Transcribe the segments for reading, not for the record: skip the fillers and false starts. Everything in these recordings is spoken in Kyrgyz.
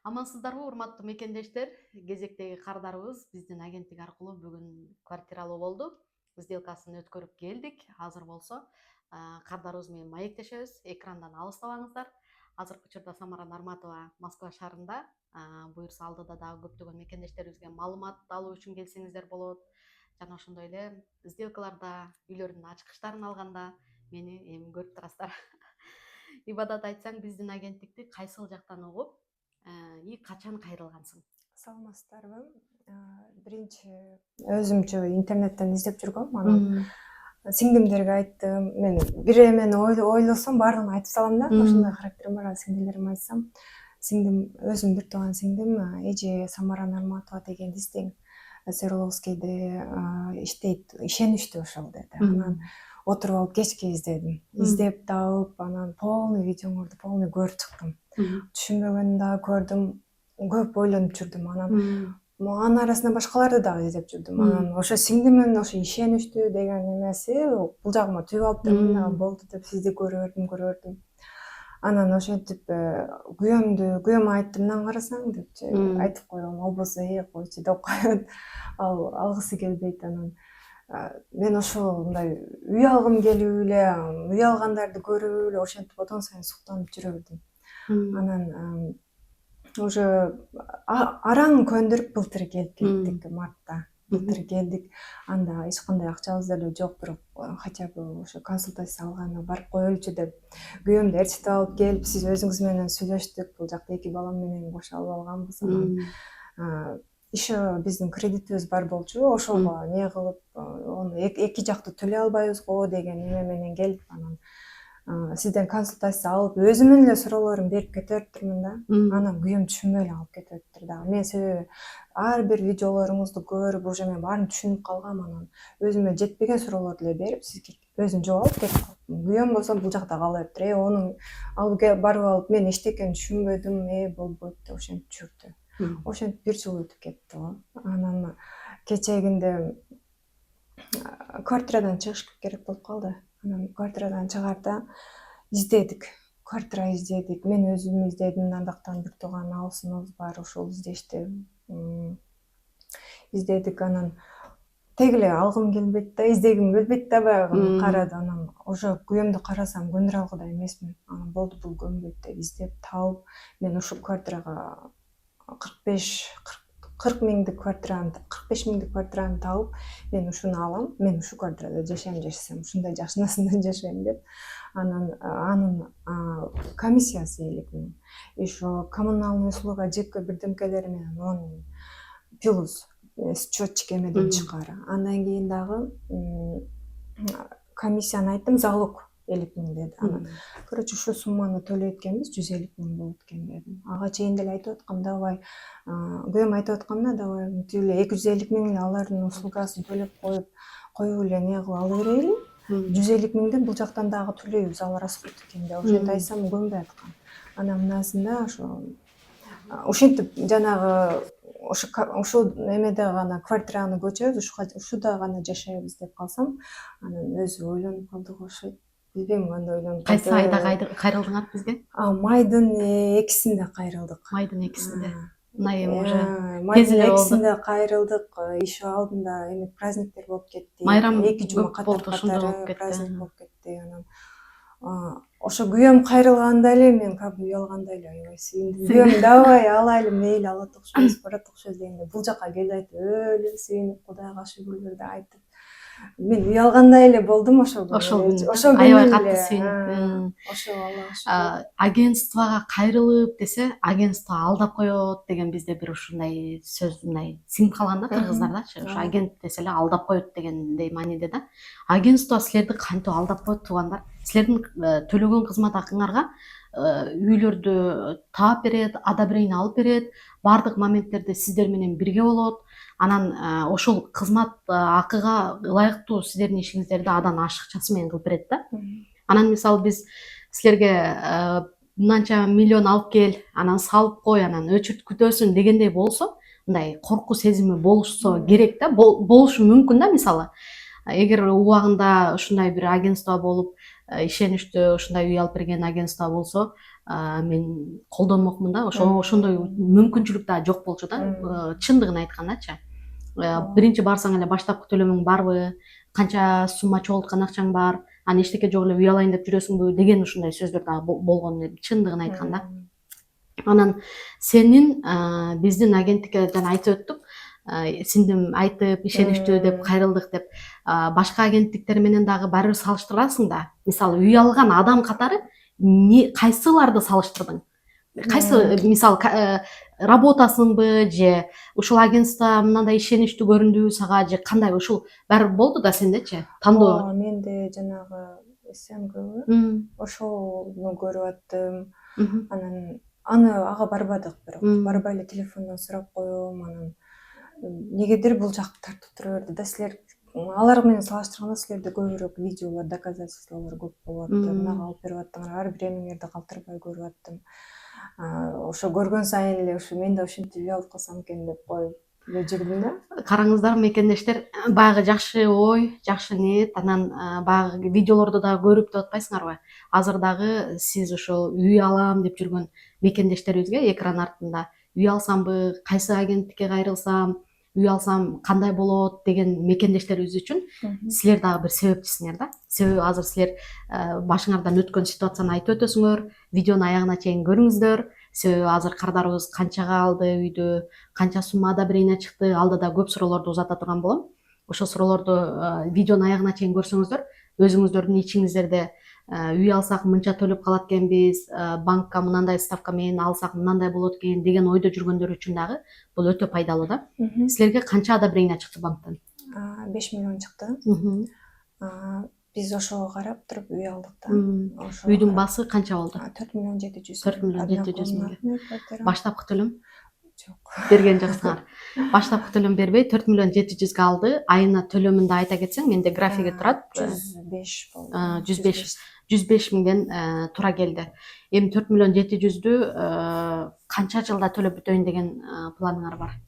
Амансыздарбы, урматтуу мекендештер. Кезектеги кардарыбыз биздин агенттик аркылуу бүгүн квартиралуу болду. Сделкасын өткөрүп келдик. Азыр болсо кардарыбыз менен маектешебиз. Экрандан алыстабаңыздар. Азыркы учурда Самара Нарматова Москва шаарында. Буюрса алдыда дагы көптөгөн мекендештерибизге маалымат алуу үчүн келсеңиздер болот. Жана ошондой эле сделкаларда үйлөрдүн ачкычтарын алганда мени эми көрүп турасыздар. Ибадат айтсаң, биздин агенттикти кайсыл жактан угуп, и качан кайрылгансың? Саламатсыздарбы. Биринчи өзүмчө интернеттен издеп жүргөм. Анан сиңдимдерге айттым. Мен бир эмени ойлосом, баардыгын айтып салам да. Ошондой характерим бар. Сиңдилериме айтсам, сиңдим өзүм бир тууган сиңдим эже Самара Нарматова деген издең. Свердловскийде иштейт, ишеничтүү ошол деди. Анан отуруп алып кечке издедим. Издеп таап, анан полный видеоңорду полный көрүп чыктым. Түшүнбөгөнүн дагы көрдүм, көп ойлонуп жүрдүм. Анын арасында башкаларды дагы издеп жүрдүм. Анан ошо сиңдимдин ошо ишеничтүү деген эмеси бул жагыма түгүп алыптыр. Болду деп сизди көрө бердим. Анан ошентип күйөөмдү айттым, мындан карасаң депчи айтып койгом. Албосо койчу деп коет. Ал алгысы келбейт. Анан мен ошол мындай үй алгым келип эле, үй алгандарды көрүп эле ошентип одон сайын суктанып жүрө бердим. Анан уже араң көндүрүп былтыр келип кеттик, мартта. Былтыр келдик. Анда эч кандай акчабыз деле жок, бирок хотя бы ошо консультация алганы барып коелучу деп күйөөмдү ээрчитип алып келип, сиз өзүңүз менен сүйлөштүк. Бул жакта 2 балам менен кошо алганбыз. Анан еще биздин кредитибиз бар болчу. Ошого не кылып, ону эки жактуу төлөй албайбыз го деген эме менен келип, анан сизден консультация алып, өзүмдүн эле суроолорумду берип кете бериптирмин да. Анан күйөөм түшүнбөй эле алып кетип атыптыр дагы. Мен себеби ар бир видеолоруңузду көрүп, уже мен баарын түшүнүп калгам. Анан өзүмө жетпеген суроолорду эле берип, сизге өзүм жооп алып кетип калдым. Күйөөм болсо бул жакта кала бериптир. Онун алып барып алып, мен эчтекени түшүнбөдүм, болбойт деп ошентип жүрдү. Ошентип 1 жыл өтүп кетти го. Анан кечэгинде квартирадан чыгыш керек болуп калды. Анан квартирадан чыгарда издедик. Квартира издедик. Мен өзүм издедим. Андактан бир тууган алысыбыз бар, ошол издешти. Издедик. Анан тег эле алгым келбейт да, издегим келбейт да, баягы карады. Анан уже күйөөмдү карасам көндүрө эмесмин. Анан болду, бул көнбөйт деп издеп таап, мен ушул квартирага 40 миңдик квартираны таап, мен ушуну алам, мен ушул квартирада жашасам, ушундай жакшынасында жашайм деп. Анан анын комиссиясы 50 миң. Еще коммуналдык услуга, ЖК бирдемкелери менен 10 миң. Плюс счетчик эмеден чыккары. Андан кийин дагы комиссияны айттым, залог 50 миң деди. Анан короче ушу сумманы төлөйт экенбиз, 150 миң болот экен дедим. Ага чейин деле айтып аткам, давай күйөөм айтып атканда, давай тиле 250 миң эле алардын услугасын төлөп коюп эле не кылып ала берели. 150 миңден бул жактан дагы төлөйбүз, ал расход экен деп ошентип айтсам көнбөй аткан. Анан мынасында ошо ошентип жанагы ошол эмеде гана квартираны көчөбүз, ушуда гана жашайбыз деп калсам, анан өзү ойлонуп калдык, ошо билбейм кандай ойлонуп. Кайсы айда кайрылдыңар бизге? Майдын 2-синде кайрылдык. Майдын 2-синде. Мына эми уже майдын 2-синде кайрылдык. Еще алдында эме праздниктер болуп кетти. 2 жума катары праздник болуп кетти. Анан ошо күйөөм кайрылганда эле мен как уялгандай эле, аябай сүйүндүм. Күйөөм давай алайлы, мейли ала окшойбуз, барат окшойбуз дегенде бул жака келип айтып, өлүп сүйүнүп, Кудайга шүгүрлөрдү айтып, мен уялгандай эле болдум ошол аябай катты сүйүнүп. Ошо Аллага агентствого кайрылып десе, агентство алдап коет деген бизде бир ушундай сөз мындай сиңип калган да кыргыздарда. Ошо агент десе эле алдап коет дегендей мааниде да. Агентство силерди кантип алдап коет, туугандар? Силердин төлөгөн кызмат акыңарга үйлөрдү таап берет, одобрение алып берет, баардык моменттерде сиздер менен бирге болот. Анан ошол кызмат акыга ылайыктуу сиздердин ишиңиздерди адан ашыкчасы менен кылып берет да. Анан мисалы биз силерге мынанча миллион алып кел, анан салып кой, анан өчүрт күтөсүң дегендей болсо, мындай коркуу сезими болушсо керек да, болушу мүмкүн да. Мисалы эгер убагында ушундай бир агентство болуп, ишеничтүү ушундай үй алып берген агентство болсо, мен колдонмокмун да. Ошондой мүмкүнчүлүк да жок болчу да. Чындыгын айткандачы. Биринчи барсаң эле баштапкы төлөмүң барбы, канча сумма чогулткан акчаң бар, аны эчтеке жок эле үй алайын деп жүрөсүңбү деген ушундай сөздөр дагы болгон эле, чындыгын айтканда. Анан сенин биздин агенттикке айтып өттүк, сиңдим айтып ишеничтүү деп кайрылдык деп башка агенттиктер менен дагы барыбир салыштырасың да. Мисалы үй алган адам катары кайсыларды салыштырдың? Кайсы мисалы работасыңбы же ушул агентство мындай ишеничтүү көрүндүбү сага же кандай ушул баары болду да сендечи тандоо? Менде жанагы СМГбы ошону көрүп аттым. Анан ага барбадык, бирок барбай эле телефондон сурап коем. Анан негедир бул жак тартып тура берди да. Силер алар менен салыштырганда силерде көбүрөөк видеолор, доказательстволор көп болуп атты. Мага алып берип аттыңар, ар бир эмеңерди калтырбай көрүп аттым. Ошо көргөн сайын эле ушу мен да ушинтип үй алып калсам экен деп коюп жүрдүм да. Караңыздар мекендештер, баягы жакшы ой, жакшы ниет, анан баягы видеолорду дагы көрүп деп атпайсыңарбы? Азыр дагы сиз ошол үй алам деп жүргөн мекендештерибизге экран артында үй алсамбы, кайсы агенттикке кайрылсам, үй алсам кандай болот деген мекендештерибиз үчүн силер дагы бир себепчисиңер да. Себеби азыр силер башыңардан өткөн ситуацияны айтып өтөсүңөр, видеону аягына чейин көрүңүздөр. Себеби азыр кардарыбыз канчага алды үйдү, канча суммада бирейине чыкты, алдыда көп суроолорду узата турган болом. Ошол суроолорду видеонун аягына чейин көрсөңүздөр, өзүңүздөрдүн ичиңиздерде үй алсак мынча төлөп калат экенбиз, банкка мынандай ставка менен алсак мынандай болот экен деген ойдо жүргөндөр үчүн дагы бул өтө пайдалуу да. Силерге канчада бирейине чыкты банктан? 5 миллион чыкты. Биз ошого карап туруп үй алдык да. Үйдүн баасы канча болду? 4 миллион 700. 4 миллион 700 миң. Баштапкы төлөм? Жок. Берген жоксуңар. Баштапкы төлөм бербей 4 миллион 700 алды. Айына төлөмүн да айта кетсең, менде графиги турат. 105 болду. 105 миңден тура келди. Эми 4 миллион 700дү канча жылда төлөп бүтөйүн деген планыңар бар?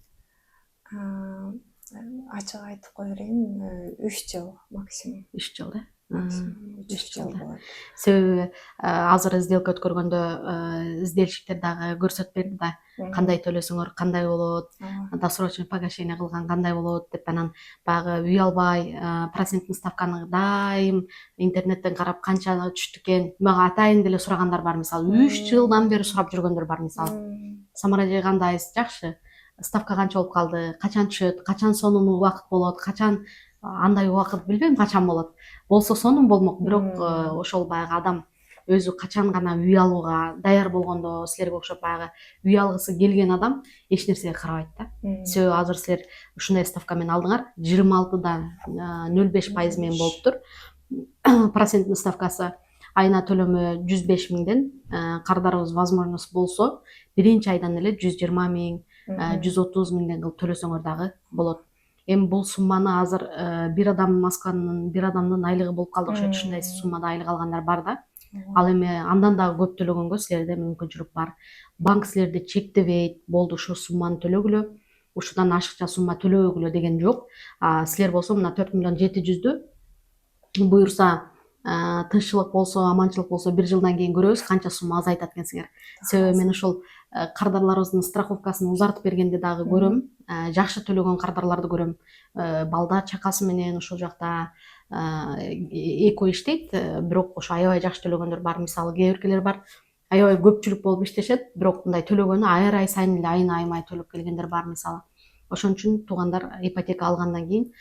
Ачык айтып кое берейин, 3 жыл максимум. 3 жыл да. 3 жыл болот. Себеби азыр сделка өткөргөндө изделишиктер дагы көрсөтүп берди да. Кандай төлөсөңөр кандай болот, досрочный погашение кылган кандай болот деп. Анан баягы үй албай проценттик ставканы дайым интернеттен карап канча түштү экен, мага атайын деле сурагандар бар. Мисалы 3 жылдан бери сурап жүргөндөр бар. Мисалы Самара эже кандай жакшы, ставка канча болуп калды, качан түшөт, качан сонун убакыт болот, качан андай убакыт билбейм качан болот. Болсо сонун болмок, бирок ошол баягы адам өзү качан гана үй алууга даяр болгондо, силерге окшоп баягы үй алгысы келген адам эч нерсеге карабайт да. Себеби азыр силер ушундай ставка менен алдыңар, 26да 0,5% менен болуптур. Проценттин ставкасы айына төлөмү 105 миңден, кардарыбыз возможность болсо биринчи айдан эле 120 миң, 130 миңден кылып төлөсөңөр дагы болот. Эми бул сумманы азыр бир адам Москванын бир адамдын айлыгы болуп калды окшойт. Ушундай суммада айлык алгандар бар да. Ал эми андан дагы көп төлөгөнгө силерде мүмкүнчүлүк бар. Банк силерди чектебейт, болду ушул сумманы төлөгүлө, ушудан ашыкча сумма төлөбөгүлө деген жок. Силер болсо мына 4 миллион 700дү буюрса тынччылык болсо, аманчылык болсо бир жылдан кийин көрөбүз канча сумма азайтат экенсиңер. Себеби мен ошол кардарларыбыздын страховкасын узартып бергенде дагы көрөм, жакшы төлөгөн кардарларды көрөм. Балда чакасы менен ошол жакта эко иштейт, бирок ошо аябай жакшы төлөгөндөр бар. Мисалы кээ биркелер бар, аябай көпчүлүк болуп иштешет, бирок мындай төлөгөнү ай сайын эле айына аймай төлөп келгендер бар мисалы. Ошон үчүн туугандар ипотека алгандан кийин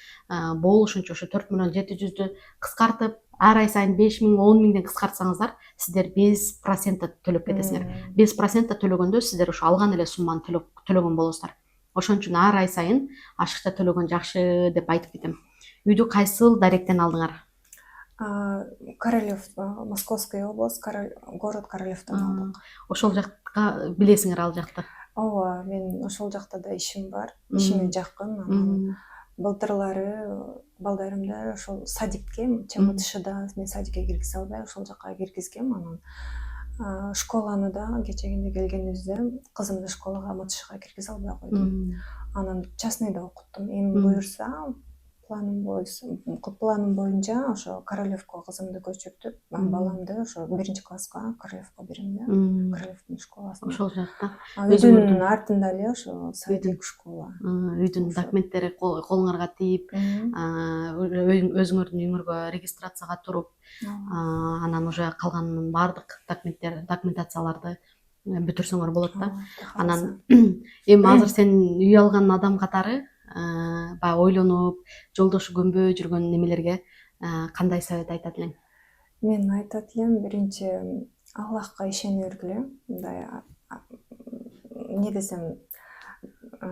болушунча ошо 4 миллион 700дү кыскартып, ар ай сайын 5 миң, 10 миңден кыскартсаңыздар, сиздер 5% төлөп кетесиңер. 5% төлөгөндө сиздер ошо алган эле сумманы төлөгөн болосуздар. Ошон үчүн ар ай сайын ашыкча төлөгөн жакшы деп айтып кетем. Үйдү кайсыл даректен алдыңар? Королев, Московская область, город Королевдон алдык. Ошол жакка билесиңер ал жакты? Ооба, мен ошол жакта да ишим бар. Ишиме жакын. Былтырлары балдарымды ошол садикке, ЧМТШда мен садикке киргизе албай ошол жакка киргизгем. Анан школаны да кечегинде келгенибизде кызымды школага МТШга киргизе албай койдум. Анан частныйда окуттум. Эми буюрса планым боюнча ошо Королевко кызымды көчүртүп, баламды ошо 1-класска Королевко берем да. Королевдин школасына. Ошол жакта Үйдүн артында эле ошо садик школа. үйдүн документтери колуңарга тийип, өзүңөрдүн үйүңөргө регистрацияга туруп, анан уже калган баардык документацияларды бүтүрсөңөр болот да. Анан эми азыр сен үй алган адам катары баягы ойлонуп, жолдошу көнбөй жүргөн немелерге кандай совет айтат элең? Мен айтат элем, биринчи Аллахка ишене бергиле. Мындай эмне десем,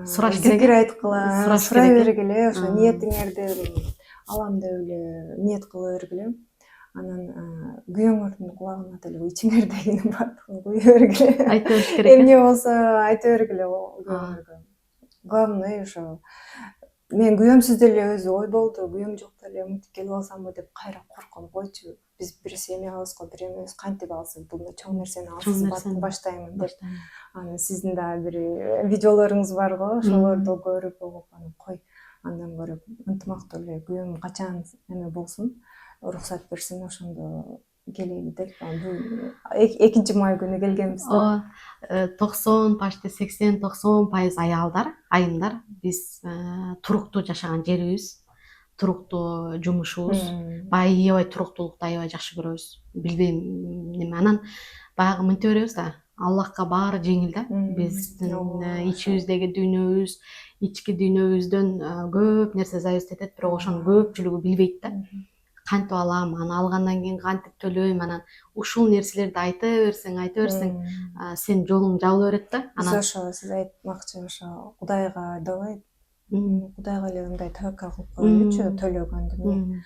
Сураш керек. зикир айткыла, Сураш сурай керек, бергиле, ошо ниетиңерди алам деп эле ниет кыла бергиле. Анан күйөөңөрдүн кулагына деле ичиңердегинин баардыгын куя бергиле. Айта бериш керек. Эмне болсо айта бергиле күйөөңөргө. Главное ошо мен күйөөмсүз деле өзү ой болду, күйөөм жок деле умуттуп келип алсамбы деп кайра корком. Койчу, биз бирси эме алабыз го, бир эмебиз кантип алсыз, бул чоң нерсени алсыз, баштаймын деп. Анан сиздин дагы бир видеолоруңуз бар го, ошолорду көрүп угуп, анан кой, андан көрүп ынтымактуу эле күйөөм качан эме болсун, уруксат берсин, ошондо келейин деп. Бул 2-май күнү келгенбиз да. 90, почти 80-90% айымдар биз туруктуу жашаган жерибиз, туруктуу жумушубуз, баягы аябай туруктуулукту аябай жакшы көрөбүз. Билбейм неме. Анан баягы мынтип беребиз да. Аллахка баары жеңил да. Биздин ичибиздеги дүйнөбүз, ички дүйнөбүздөн көп нерсе зависит этет, бирок ошонун көпчүлүгү билбейт да. Кантип алам, аны алгандан кийин кантип төлөйм, анан ушул нерселерди айта берсең, сен жолуң жабыла берет да. Биз ошо сиз айтмакчы ошо Кудайга давай, Кудайга эле мындай таваккал кылып коелучу, төлөгөндү.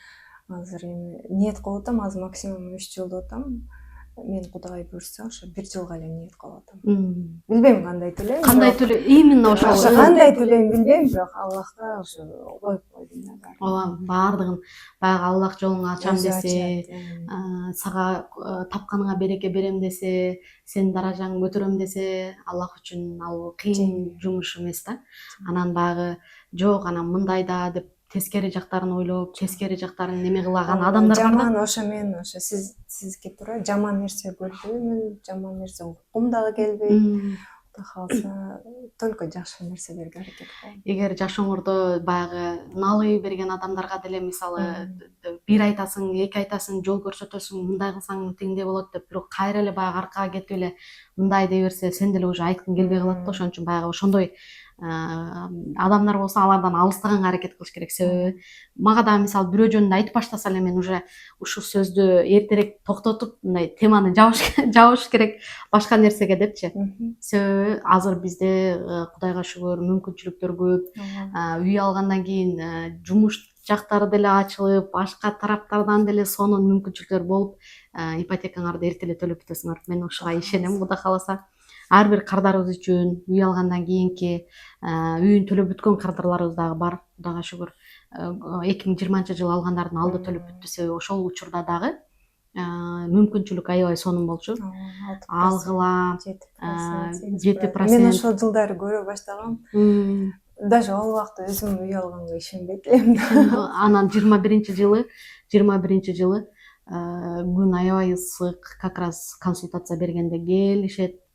Азыр эми ниет кылып атам, азыр максимум 3 жыл деп атам. Мен Кудай буйрса ошо 1 жылга эле ниет кылып атам. Билбейм кандай төлөйм. Кандай төлөй, именно ошол. Кандай төлөйм билбейм, бирок Аллахка ошо коюп койдум да. Ооба, баардыгын баягы Аллах жолуңу ачам десе, сага тапканыңа береке берем десе, сенин даражаңды көтөрөм десе, Аллах үчүн ал кыйын жумуш эмес да. Анан баягы жок, анан мындай да деп тескери жактарын ойлоп, тескери жактарын неме кылаган адамдар бар да. Жаман ошо мен ошо сизге туура жаман нерсе көрбөймүн, жаман нерсе уккум дагы келбейт. Кудай кааласа только жакшы нерселерге аракет кылам. Эгер жашооңордо баягы налый берген адамдарга деле мисалы бир айтасың, 2 айтасың, жол көрсөтөсүң, мындай кылсаң тигиндей болот деп, бирок кайра эле баягы аркага кетип эле мындай дей берсе, сен деле уже айткың келбей калат да. Ошон үчүн баягы ошондой адамдар болсо алардан алыстаганга аракет кылыш керек. Себеби мага дагы мисалы бирөө жөнүндө айтып баштаса эле мен уже ушул сөздү эртерээк токтотуп, мындай теманы жабыш керек башка нерсеге депчи. Себеби азыр бизде Кудайга шүгүр мүмкүнчүлүктөр көп. Үй алгандан кийин жумуш жактары деле ачылып, башка тараптардан деле сонун мүмкүнчүлүктөр болуп, ипотекаңарды эрте эле төлөп бүтөсүңөр. Мен ушуга ишенем, Кудай кааласа. Ар бир кардарыбыз үчүн үй алгандан кийинки үйүн төлөп бүткөн кардарларыбыз дагы бар, Кудайга шүгүр. 2020-жылы алгандардын алды төлөп бүттү, себеби ошол учурда дагы мүмкүнчүлүк аябай сонун болчу. Алгыла 7%. Мен ошол жылдары көрө баштагам. Даже ал убакта өзүм үй алганга ишенбейт элем. Анан 21-жылы күн аябай ысык, как раз консультация бергенде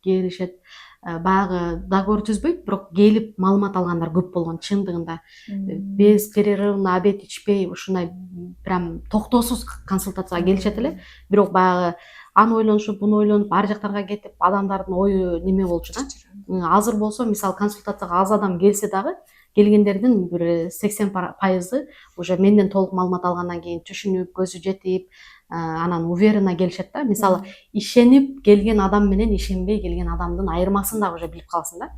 келишет. Баягы договор түзбөйт, бирок келип маалымат алгандар көп болгон чындыгында. Без перерывна обед ичпей, ушундай прям токтоосуз консультацияга келишет эле. Бирок баягы аны ойлонушуп, буну ойлонуп, ар жактарга кетип, адамдардын ою неме болчу да. Азыр болсо, мисалы консультацияга аз адам келсе дагы, келгендердин бир 80% уже менден толук маалымат алгандан кийин түшүнүп, көзү жетип, анан уверенно келишет да. Мисалы, ишенип келген адам менен ишенбей келген адамдын айырмасын дагы уже билип каласың да.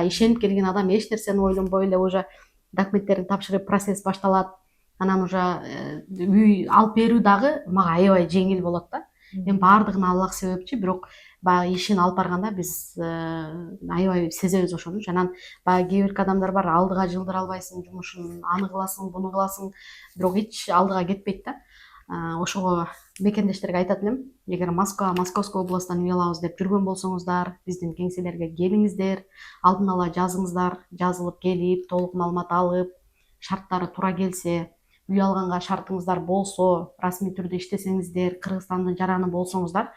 Ишенип келген адам эч нерсени ойлонбой эле уже документтерин тапшырып, процесс башталат. Анан уже үй алып берүү дагы мага аябай жеңил болот да. Эми баардыгына Аллах себепчи, бирок баягы ишин алып барганда биз аябай сезебиз ошону. Анан баягы кээ бир адамдар бар, алдыга жылдыра албайсың жумушун, аны кыласың, буну кыласың, бирок эч алдыга кетпейт да. Ошого мекендештерге айтат элем, эгер Москва, Московской областтан үй алабыз деп жүргөн болсоңуздар, биздин кеңселерге келиңиздер, алдын ала жазыңыздар, жазылып келип, толук маалымат алып, шарттары туура келсе, үй алганга шартыңыздар болсо, расмий түрдө иштесеңиздер, Кыргызстандын жараны болсоңуздар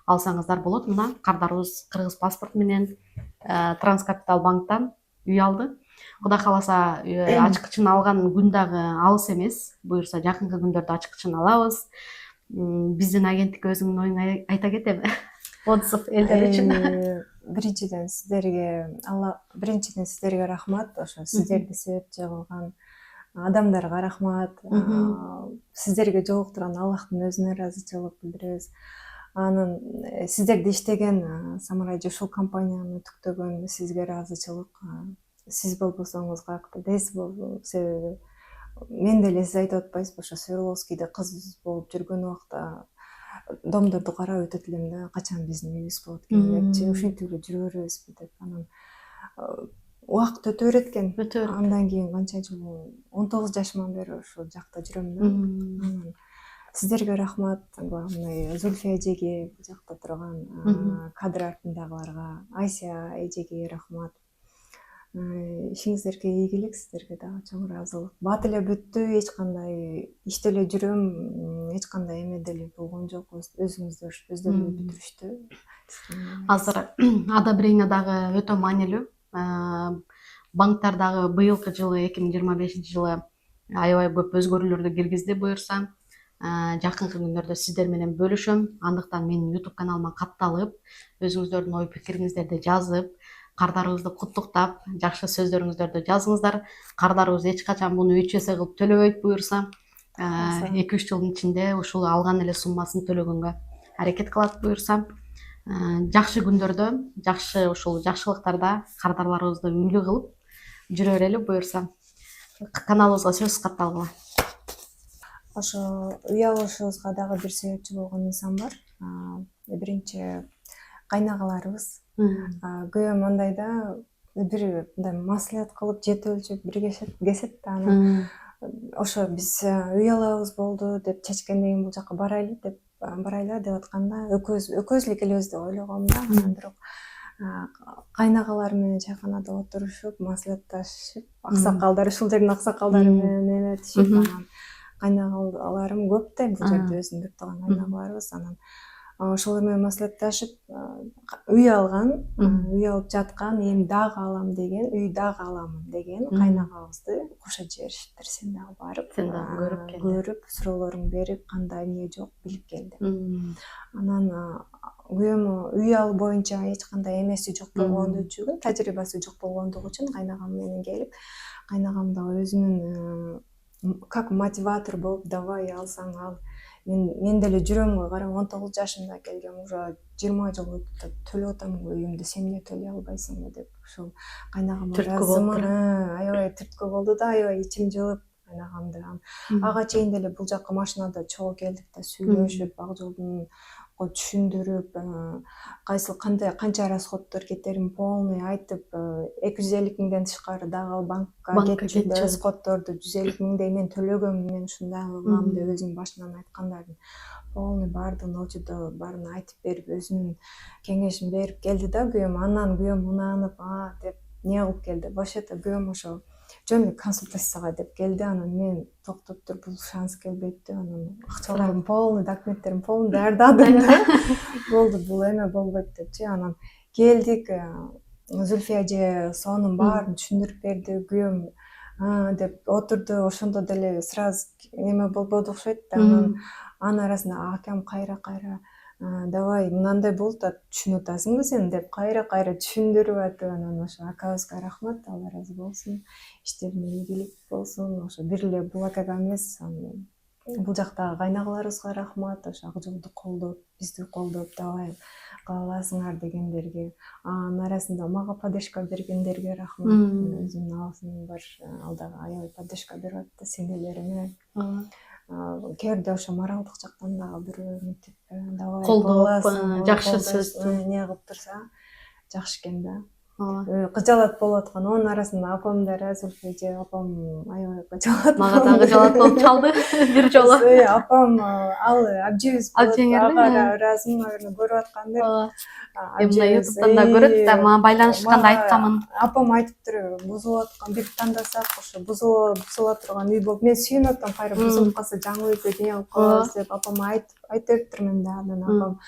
алсаңыздар болот. Мына кардарыбыз кыргыз паспорт менен Транскапитал банктан үй алды. Кудай кааласа ачкычын алган күн дагы алыс эмес. Буюрса жакынкы күндөрдө ачкычын алабыз. Биздин агенттик өзүңүн оюңду айта кетеби? Отзыв элдер үчүн. Биринчиден сиздерге рахмат. Ошо сиздерди себепчи кылган адамдарга рахмат. Сиздерге жолуктурган Аллахтын өзүнө ыраазычылык билдиребиз. Анан сиздерде иштеген Самурай ушул компанияны түктөгөн сизге ыраазычылык. Сиз болбосоңуз каяктан себеби мен деле сиз айтып атпайсызбы, ошо Свердловскийде кыз болуп жүргөн убакта домдорду карап өтөт элем да, качан биздин үйүбүз болот экен депчи, ушинтип эле жүрө беребизби деп. Анан убакыт өтө берет экен. Андан кийин канча жыл, 19 жашыман бери ошол жакта жүрөм да. Анан сиздерге рахмат. Главный Зульфия эжеге, бул жакта турган кадр артындагыларга, Айся эжеге рахмат. Ишиңиздерге ийгилик, сиздерге дагы чоң ыраазылык. Бат эле бүттү, эч кандай иште эле жүрөм, эч кандай эме деле болгон жок. Өзүңүздөр эле бүтүрүштү. Азыр ада бирейне дагы өтө маанилүү. Банктар дагы быйылкы жылы 2025 жылы аябай көп өзгөрүүлөрдү киргизди буюрса. Жакынкы күндөрдө сиздер менен бөлүшөм. Андыктан менин YouTube каналыма катталып, өзүңүздөрдүн ой пикириңиздерди жазып, кардарыбызды куттуктап, жакшы сөздөрүңүздөрдү жазыңыздар. Кардарыбыз эч качан муну 3 эсе кылып төлөбөйт буюрса. 2-3 жылдын ичинде ушул алган эле суммасын төлөгөнгө аракет кылат буюрса. Жакшы күндөрдө, жакшы ушул жакшылыктарда кардарларыбызды үлгү кылып жүрө берели буюрса. Каналыбызга сөз катталгыла. Ошо үй алышыбызга дагы бир себепчи болгон инсан бар. Биринчи кайнагаларыбыз. Күйөөм андайда бир мындай маслихат кылып жете өлчөп бир кесет да, анан ошо биз үй алабыз болду деп чечкенден кийин бул жака барайлы деп атканда экөөбүз эле келебиз деп ойлогом да. Анан бирок кайнагалар менен чайканада отурушуп, маслихатташып, аксакалдар, ушул жердин аксакалдары менен эметишип, анан кайнагаларым көп да, бул жерде өзүм бир тууган кайнагаларыбыз. Анан ошолор менен маслихатташып үй алган, үй алып жаткан, эми дагы алам деген, үй дагы аламын деген кайнагалыбызды кошо жиберишиптир. Сен дагы барып, көрүп, суроолоруңду берип, кандай эмне жок билип келди. Анан күйөөм үй алуу боюнча эч кандай эмеси жок болгондугу үчүн, тажрыйбасы жок болгондугу үчүн кайнагам менен келип, кайнагам дагы өзүнүн как мотиватор болуп, давай алсаң ал. Мен деле жүрөм го, кара 19 жашымда келгем, уже 20 жыл өтүп төлөп атамын үйүмдү, сен эмне төлөй албайсыңбы деп ушул кайнагам аябай түрткү болду да, аябай ичим жылып кайнагамды. Ага чейин деле бул жака машинада чогуу келдик да, сүйлөшүп, ак жолдун түшүндүрүп, канча расходдор кетерин полный айтып, 250 миңден тышкары дагы банкка кетчү расходдорду 150 миңдей мен төлөгөм, мен ушундай кылгам деп өзүнүн башынан айткандардын полный баардыгын очодо баарын айтып берип, өзүнүн кеңешин берип келди да күйөөм. Анан күйөөм унанып, деп эмне кылып келди. Вообще-то күйөөм ошо жөн эле консультацияга деп келди. Анан мен токтоп туруп, бул шанс келбейтти. Анан акчаларым полный, документтерим полный даярдадым да. Болду, бул эме болбойт депчи. Анан келдик, Зульфия эже сонун баарын түшүндүрүп берди. Күйөөм деп отурду. Ошондо деле сразу эме болбоду окшойт да. Анын арасында акам кайра давай мынандай болду да, түшүнүп атасыңбы сен деп кайра түшүндүрүп атып, анан ошо акабызга рахмат, Алла ыраазы болсун, иштерине ийгилик болсун. Ошо бир эле бул акага эмес, бул жактагы кайнагаларыбызга рахмат, ошо ак жолду колдоп, бизди колдоп, давай кыла аласыңар дегендерге, анын арасында мага поддержка бергендерге рахмат. Өзүнүн абасынын бар, ал дагы аябай поддержка берип атты, сиңдилериме. Кээде ошо моралдык жактан дагы бирөө мынтип давай колдоп, жакшы сөз эмне кылып турса жакшы экен да. кыжалат болуп аткан. Онун арасында апам да ыраазылык же апам аябай кыжалат. Мага да кыжалат болуп чалды бир жолу. Апам ал абжебиз болот. Ага ыраазымын, наверное, көрүп аткандыр. Мына ютубтан да көрөт да, мага байланышканда айтканмын. Апам айтыптыр, бузулуп аткан бир тандасак ошо бузула турган үй болуп, мен сүйүнүп атам, кайра бузулуп калса жаңы үйгө эмне болуп калабыз деп апама айтып бериптирмин да. Анан апам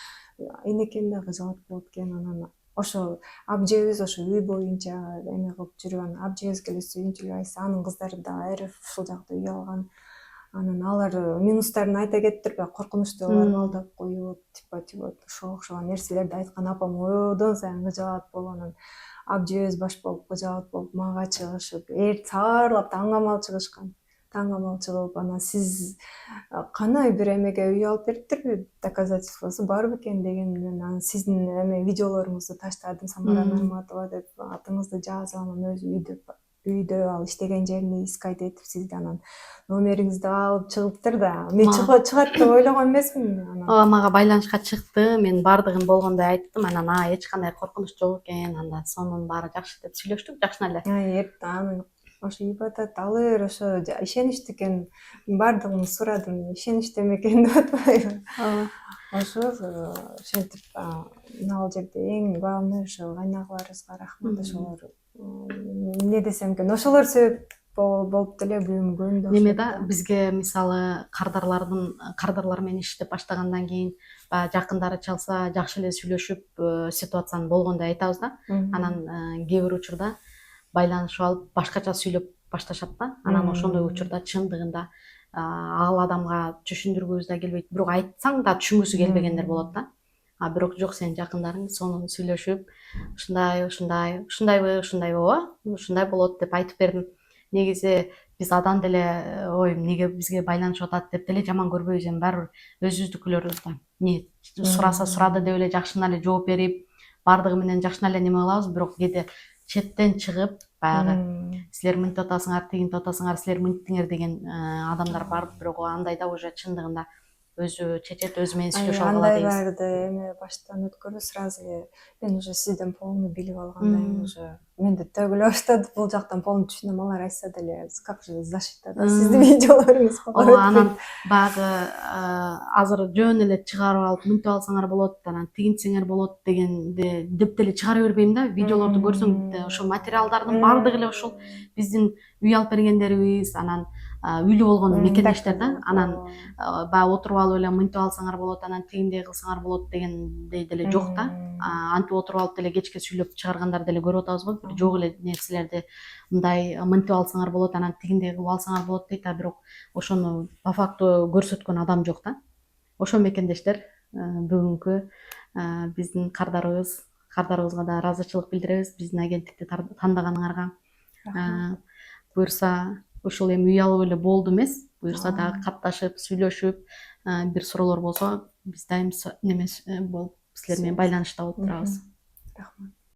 энекем да кыжалат болот экен. Анан ошо абжебиз ошо үй боюнча эме кылып жүргөн, абжебизге эле сүйүнчүлүк айтса, анын кыздары да айры ушул жакта үй алган. Анан алар минустарын айта кетиптир, коркунучтуу аларды алдап коюп, типа ошого окшогон нерселерди айткан. Апам оодон сайын кыжалат болуп, анан абжебиз баш болуп кыжалат болуп мага чыгышып, саарлап таңгамал чыгышкан. Таңгамал чыгып, анан сиз кана бир эмеге үй алып бериптирби, доказательствосу бар бекен дегенден, анан сиздин эме видеолоруңузду таштадым, Самара Нарматова деп атыңызды жазып, анан өзү үйдө ал иштеген жерин искать этип сизди, анан номериңизди алып чыгыптыр да. Мен чыгат деп ойлогон эмесмин. Ооба, мага байланышка чыкты, мен бардыгын болгондой айттым, анан эч кандай коркунуч жок экен, анда сонун баары жакшы деп сүйлөштүк, жакшына эле. Анан ошо ибадат алып бер, ошо ишеничти экен, бардыгын сурадым, ишеничти экен деп атпайбы. Ошо ошентип ал жерде эң главный ошо кайнагыларыбызга рахмат, ошолор эмне десем экен, ошолор себеп болуп деле büyümгөн. Неме да, бизге мисалы кардарлар менен иштеп баштагандан кийин баягы жакындары чалса жакшы эле сүйлөшүп ситуацияны болгондой айтабыз да. Анан кээ бир учурда байланышып алып башкача сүйлөп башташат да. Анан ошондой учурда чындыгында ал адамга түшүндүргүбүз да келбейт. Бирок айтсаң да түшүнгүсү келбегендер болот да. Бирок жок, сенин жакындарың сонун сүйлөшүп, ушундайбы, ушундай болот деп айтып бердим. Негизи биз адан деле ой эмнеге бизге байланышып атат деп деле жаман көрбөйбүз, эми баары бир өзүбүздүкүлөр да эмне сураса сурады деп эле жакшына эле жооп берип, бардыгы менен жакшына эле неме кылабыз. Бирок кээде четтен чыгып баягы силер мынтип атасыңар, тигинтип атасыңар, силер мынттиңер деген адамдар бар. Бирок андай да уже чындыгында өзү чечет, өзү менен сүйлөшө алгыла дейбиз. Андайларды эме баштан өткөрүп сразу эле мен уже сизден полный билип алгандай, уже менде төгүлө баштады. Бул жактан полный түшүнөм. Алар айтса деле как же защита да сиздин видеолоруңуз Ооба, анан багы азыр жөн эле чыгарып алып мынтип алсаңар болот, анан тигинтсеңер болот дегенди деп деле чыгара бербейм да. Видеолорду көрсөң ошо материалдардын бардыгы эле ушул биздин үй алып бергендерибиз, анан үйлүү болгон мекендештер да. Анан баягы отуруп алып эле мынтип алсаңар болот, анан тигиндей кылсаңар болот дегендей деле жок да. Антип отуруп алып деле кечке сүйлөп чыгаргандар деле көрүп атабыз го. Бир жок эле нерселерди мындай мынтип алсаңар болот, анан тигиндей кылып алсаңар болот дейт, бирок ошону по факту көрсөткөн адам жок да. Ошо мекендештер бүгүнкү биздин кардарыбызга да ыраазычылык билдиребиз, биздин агенттикти тандаганыңарга. Буюрса ушул эми үй алып эле болду эмес, буюрса дагы катташып, сүйлөшүп, бир суроолор болсо биз дайым неме болуп силер менен байланышта болуп турабыз. Рахмат.